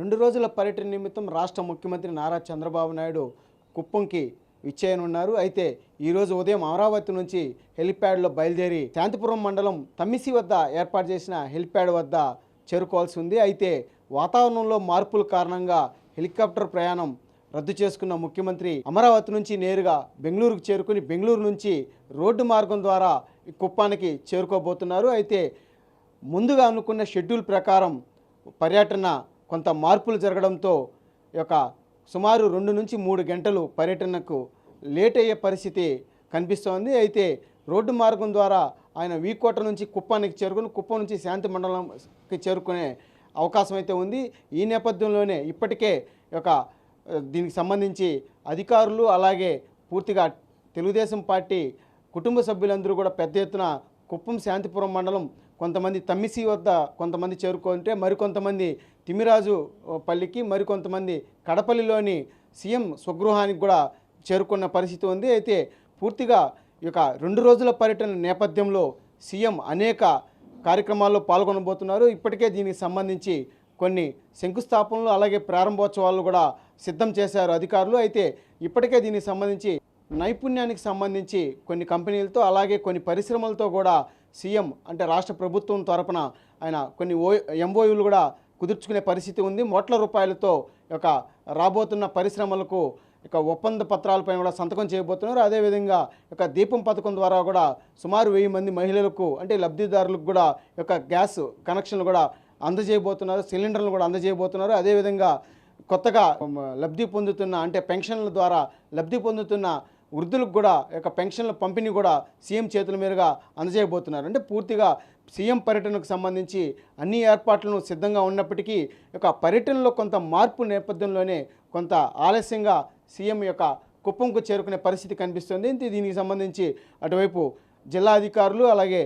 2 రోజుల పర్యటన నిమిత్తం రాష్ట్ర ముఖ్యమంత్రి నారా చంద్రబాబు నాయుడు కుప్పంకి విచ్చేయనున్నారు. అయితే ఈరోజు ఉదయం అమరావతి నుంచి హెలిప్యాడ్లో బయలుదేరి శాంతిపురం మండలం తమ్మిసి వద్ద ఏర్పాటు చేసిన హెలిప్యాడ్ వద్ద చేరుకోవాల్సి ఉంది. అయితే వాతావరణంలో మార్పుల కారణంగా హెలికాప్టర్ ప్రయాణం రద్దు చేసుకున్న ముఖ్యమంత్రి అమరావతి నుంచి నేరుగా బెంగళూరుకు చేరుకుని బెంగళూరు నుంచి రోడ్డు మార్గం ద్వారా కుప్పానికి చేరుకోబోతున్నారు. అయితే ముందుగా అనుకున్న షెడ్యూల్ ప్రకారం పర్యటన కొంత మార్పులు జరగడంతో సుమారు 2 నుంచి 3 గంటలు పర్యటనకు లేట్ అయ్యే పరిస్థితి కనిపిస్తోంది. అయితే రోడ్డు మార్గం ద్వారా ఆయన వీకోట నుంచి కుప్పానికి చేరుకుని కుప్పం నుంచి శాంతి మండలంకి చేరుకునే అవకాశం అయితే ఉంది. ఈ నేపథ్యంలోనే ఇప్పటికే దీనికి సంబంధించి అధికారులు అలాగే పూర్తిగా తెలుగుదేశం పార్టీ కుటుంబ సభ్యులందరూ కూడా పెద్ద ఎత్తున కుప్పం శాంతిపురం మండలం కొంతమంది తమ్మిసి వద్ద కొంతమంది చేరుకుంటే మరికొంతమంది తిమ్మిరాజు పల్లికి మరికొంతమంది కడపల్లిలోని సీఎం స్వగృహానికి కూడా చేరుకున్న పరిస్థితి ఉంది. అయితే పూర్తిగా 2 రోజుల పర్యటన నేపథ్యంలో సీఎం అనేక కార్యక్రమాల్లో పాల్గొనబోతున్నారు. ఇప్పటికే దీనికి సంబంధించి కొన్ని శంకుస్థాపనలు అలాగే ప్రారంభోత్సవాలు కూడా సిద్ధం చేశారు అధికారులు. అయితే ఇప్పటికే దీనికి సంబంధించి నైపుణ్యానికి సంబంధించి కొన్ని కంపెనీలతో అలాగే కొన్ని పరిశ్రమలతో కూడా సీఎం అంటే రాష్ట్ర ప్రభుత్వం తరపున ఆయన కొన్ని ఎంఓయూలు కూడా కుదుర్చుకునే పరిస్థితి ఉంది. కోట్ల రూపాయలతో రాబోతున్న పరిశ్రమలకు ఒప్పంద పత్రాలపై కూడా సంతకం చేయబోతున్నారు. అదేవిధంగా దీపం పథకం ద్వారా కూడా సుమారు 1000 మంది మహిళలకు అంటే లబ్ధిదారులకు కూడా గ్యాస్ కనెక్షన్లు కూడా అందజేయబోతున్నారు, సిలిండర్లు కూడా అందజేయబోతున్నారు. అదేవిధంగా కొత్తగా లబ్ధి పొందుతున్న అంటే పెన్షన్ల ద్వారా లబ్ధి పొందుతున్న వృద్ధులకు కూడా పెన్షన్ల పంపిణీ కూడా సీఎం చేతుల మీదుగా అందజేయబోతున్నారు. అంటే పూర్తిగా సీఎం పర్యటనకు సంబంధించి అన్ని ఏర్పాట్లను సిద్ధంగా ఉన్నప్పటికీ పర్యటనలో కొంత మార్పు నేపథ్యంలోనే కొంత ఆలస్యంగా సీఎం కుప్పంకు చేరుకునే పరిస్థితి కనిపిస్తుంది. దీనికి సంబంధించి అటువైపు జిల్లా అధికారులు అలాగే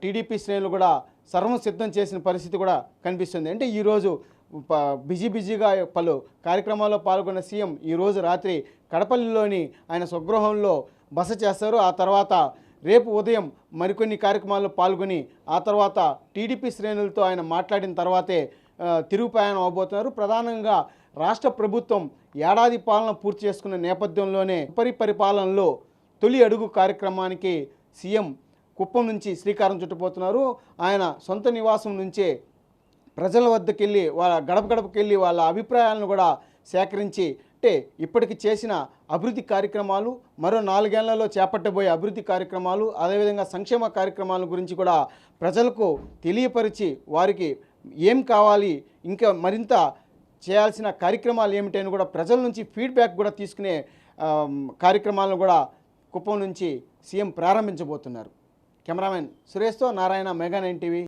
టీడీపీ శ్రేణులు కూడా సర్వం సిద్ధం చేసిన పరిస్థితి కూడా కనిపిస్తుంది. అంటే ఈరోజు బిజీగా పలు కార్యక్రమాల్లో పాల్గొన్న సీఎం ఈరోజు రాత్రి కడపల్లిలోని ఆయన స్వగృహంలో బస చేస్తారు. ఆ తర్వాత రేపు ఉదయం మరికొన్ని కార్యక్రమాల్లో పాల్గొని ఆ తర్వాత టీడీపీ శ్రేణులతో ఆయన మాట్లాడిన తర్వాతే తిరుగు ప్రయాణం అవబోతున్నారు. ప్రధానంగా రాష్ట్ర ప్రభుత్వం ఏడాది పాలన పూర్తి చేసుకున్న నేపథ్యంలోనే పరిపాలనలో తొలి అడుగు కార్యక్రమానికి సీఎం కుప్పం నుంచి శ్రీకారం చుట్టబోతున్నారు. ఆయన సొంత నివాసం నుంచే ప్రజల వద్దకు వెళ్ళి వాళ్ళ గడపకి వెళ్ళి వాళ్ళ అభిప్రాయాలను కూడా సేకరించి అంటే ఇప్పటికి చేసిన అభివృద్ధి కార్యక్రమాలు మరో 4 ఏళ్లలో చేపట్టబోయే అభివృద్ధి కార్యక్రమాలు అదేవిధంగా సంక్షేమ కార్యక్రమాల గురించి కూడా ప్రజలకు తెలియపరిచి వారికి ఏం కావాలి ఇంకా మరింత చేయాల్సిన కార్యక్రమాలు ఏమిటని కూడా ప్రజల నుంచి ఫీడ్బ్యాక్ కూడా తీసుకునే కార్యక్రమాలను కూడా కుప్పం నుంచి సీఎం ప్రారంభించబోతున్నారు. కెమెరామెన్ సురేష్తో నారాయణ, మెగా 9 టీవీ.